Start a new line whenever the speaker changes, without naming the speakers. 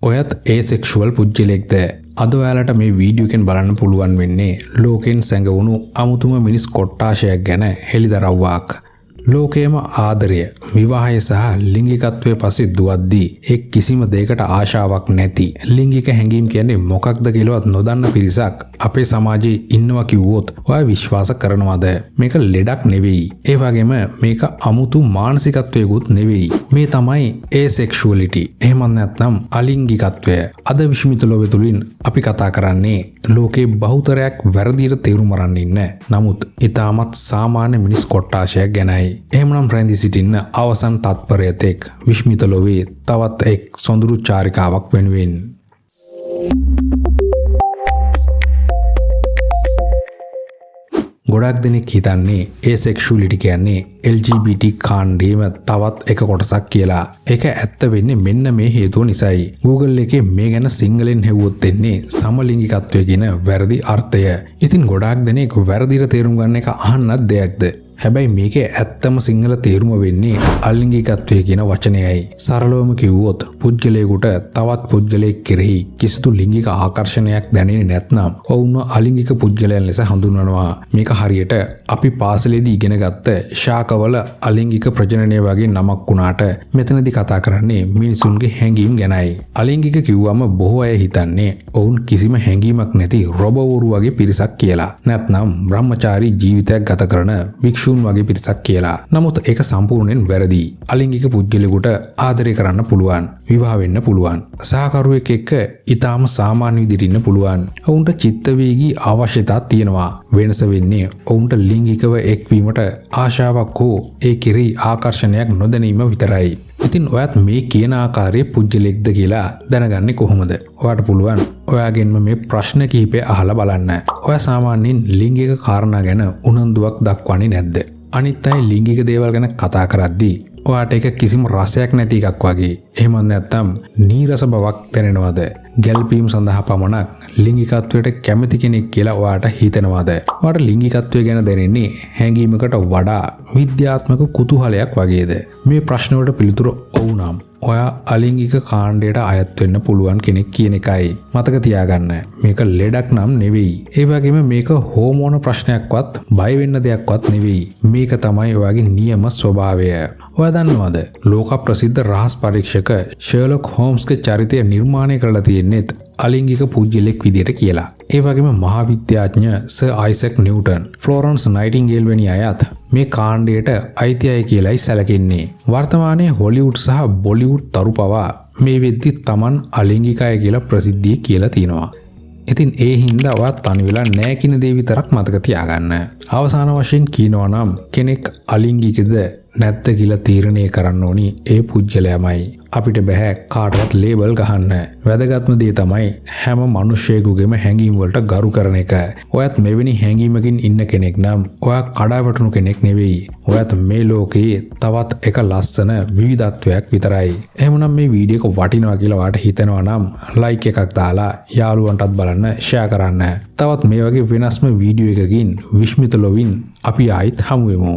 ඔයත් ඒසෙක්ෂුවල් පුද්ගලයෙක්ද? අද ඔයාලට මේ වීඩියෝ එකෙන් බලන්න පුළුවන් වෙන්නේ ලෝකෙන් සැඟවුණු අමුතුම මිනිස් කොට්ටාශයක් ගැන හෙළිදරව්වක්. ලෝකයේම ආදරය, විවාහය සහ ලිංගිකත්වයේ පස්සේ දුවද්දී ඒ කිසිම දෙයකට ආශාවක් නැති ලිංගික හැඟීම් කියන්නේ මොකක්ද කියලාවත් නොදන්න පිරිසක් අපේ සමාජයේ ඉන්නවා කිව්වොත් ඔයා විශ්වාස කරනවද? මේක ලෙඩක් නෙවෙයි. ඒ වගේම මේක අමුතු මානසිකත්වයකුත් නෙවෙයි. මේ තමයි ඒසෙක්ෂුවලිටි. එහෙම නැත්නම් අලිංගිකත්වය. අද විශ්මිත ලෝකෙ තුලින් අපි කතා කරන්නේ ලෝකේ බහුතරයක් වැරදියට තේරුම් අරන් ඉන්න. නමුත් ඊටමත් සාමාන්‍ය මිනිස් කොට්ටාශයක් ගැනයි. එහෙමනම් රැඳී සිටින්න අවසන් තත්පරයත් එක් විශ්මිත ලෝකයේ තවත් එක් සොඳුරු චාරිකාවක් වෙනුවෙන්. ගොඩක් දෙනෙක් හිතන්නේ ඒසෙක්ෂුවලිටි කියන්නේ LGBT කාණ්ඩයේම තවත් එක කොටසක් කියලා. ඒක ඇත්ත වෙන්නේ මෙන්න මේ හේතුව නිසායි. Google එකේ මේ ගැන සිංහලෙන් හෙව්වොත් එන්නේ සමලිංගිකත්වය කියන වැරදි අර්ථය. ඉතින් ගොඩාක් දෙනෙක් වැරදිට තේරුම් ගන්න එක අහන්නත් දෙයක්ද? හැබැයි මේකේ ඇත්තම සිංහල තේරුම වෙන්නේ අලිංගිකත්වය කියන වචනයයි. සරලවම කිව්වොත් පුද්ගලයෙකුට තවත් පුද්ගලයෙක් කෙරෙහි කිසිදු ලිංගික ආකර්ෂණයක් දැනෙන්නේ නැත්නම් ඔවුන්ව අලිංගික පුද්ගලයන් ලෙස හඳුන්වනවා. මේක හරියට අපි පාසලේදී ඉගෙන ගත්ත ශාකවල අලිංගික ප්‍රජනනය වගේ නමක් වුණාට මෙතනදී කතා කරන්නේ මිනිසුන්ගේ හැඟීම් ගැනයි. අලිංගික කිව්වම බොහෝ අය හිතන්නේ ඔවුන් කිසිම හැඟීමක් නැති රොබෝවරු වගේ පිරිසක් කියලා. නැත්නම් බ්‍රහ්මචාරී ජීවිතයක් ගත කරන භික්ෂු වගේ පිරිසක් කියලා. නමුත් ඒක සම්පූර්ණයෙන් වැරදි. අලිංගික පුද්ගලයෙකුට ආදරය කරන්න පුළුවන්, විවාහ වෙන්න පුළුවන්, සහකරුවෙක් එක්ක ඊටාම සාමාන්‍ය විදිහට ඉන්න පුළුවන්. ඔවුන්ට චිත්ත වේගී අවශ්‍යතා තියෙනවා. වෙනස වෙන්නේ ඔවුන්ට ලිංගිකව එක්වීමට ආශාවක් හෝ ඒ කෙරෙහි ආකර්ෂණයක් නොදැනීම විතරයි. ඉතින් ඔයත් මේ කියන ආකාරයේ පුද්ගලෙක්ද කියලා දැනගන්නේ කොහොමද? ඔයාට පුළුවන් ඔයාගෙන්ම මේ ප්‍රශ්න කිහිපය අහලා බලන්න. ඔයා සාමාන්‍යයෙන් ලිංගික කාරණා ගැන උනන්දුවක් දක්වන්නේ නැද්ද? අනිත් අය ලිංගික දේවල් ගැන කතා කරද්දී ඔයාට ඒක කිසිම රසයක් නැති එකක් වගේ. එහෙම නැත්නම් නීරස බවක් දැනෙනවද? ගැල්පීම් සඳහා පමණක් ලිංගිකත්වයට කැමති කෙනෙක් කියලා ඔයාට හිතෙනවද? ඔයාට ලිංගිකත්වය ගැන දැනෙන්නේ හැඟීමකට වඩා විද්‍යාත්මක කුතුහලයක් වගේද? මේ ප්‍රශ්න වලට පිළිතුර ඔව් නම් ඔයා අලිංගික කාණ්ඩයට අයත් වෙන්න පුළුවන් කෙනෙක් කියන එකයි. මතක තියාගන්න. මේක ලෙඩක් නම් නෙවෙයි. ඒ වගේම මේක හෝමෝන ප්‍රශ්නයක්වත් බය වෙන්න දෙයක්වත් නෙවෙයි. මේක තමයි ඔයාගේ නියම ස්වභාවය. ඔයා දන්නවද? ලෝක ප්‍රසිද්ධ රහස් පරීක්ෂක ෂර්ලොක් හෝම්ස්ගේ චරිතය නිර්මාණය කරලා තියෙන්නේ අලිංගික පුද්ගලෙක් විදියට කියලා. ඒ වගේම මහාවිද්‍යාඥ සර් අයිසැක් නිව්ටන්, ෆ්ලොරන්ස් නයිටින්ගේල් වැනි අයත් මේ කාණ්ඩයට අයිතියයි කියලායි සැලකෙන්නේ. වර්තමානයේ හොලිවුඩ් සහ බොලිවුඩ් තරු පවා මේ වෙද්දි Taman අලිංගිකය කියලා ප්‍රසිද්ධිය කියලා තියෙනවා. ඉතින් ඒ හින්දා ඔයා තනි වෙලා නැහැ කියන දේ විතරක් මතක තියාගන්න. අවසාන වශයෙන් කියනවා නම් කෙනෙක් අලිංගිකද නැත්ද කියලා තීරණය කරන්න ඕනි ඒ පුද්ගලයාමයි. අපිට බෑ කාටවත් ලේබල් ගහන්න. වැදගත්ම දේ තමයි හැම මිනිහෙකුගේම හැඟීම් වලට ගරු කරන එක. ඔයත් මෙවැනි හැඟීමකින් ඉන්න කෙනෙක් නම් ඔයා කඩාවැටුණු කෙනෙක් නෙවෙයි. ඔයත් මේ ලෝකයේ තවත් එක ලස්සන විවිධත්වයක් විතරයි. එහෙමනම් මේ වීඩියෝ එක වටිනවා කියලා ඔයාට හිතෙනවා නම් ලයික් එකක් දාලා යාළුවන්ටත් බලන්න ෂෙයා කරන්න. තවත් මේ වගේ වෙනස්ම වීඩියෝ එකකින් විශ්මිත ලොවින් අපි ආයිත් හමු වෙමු.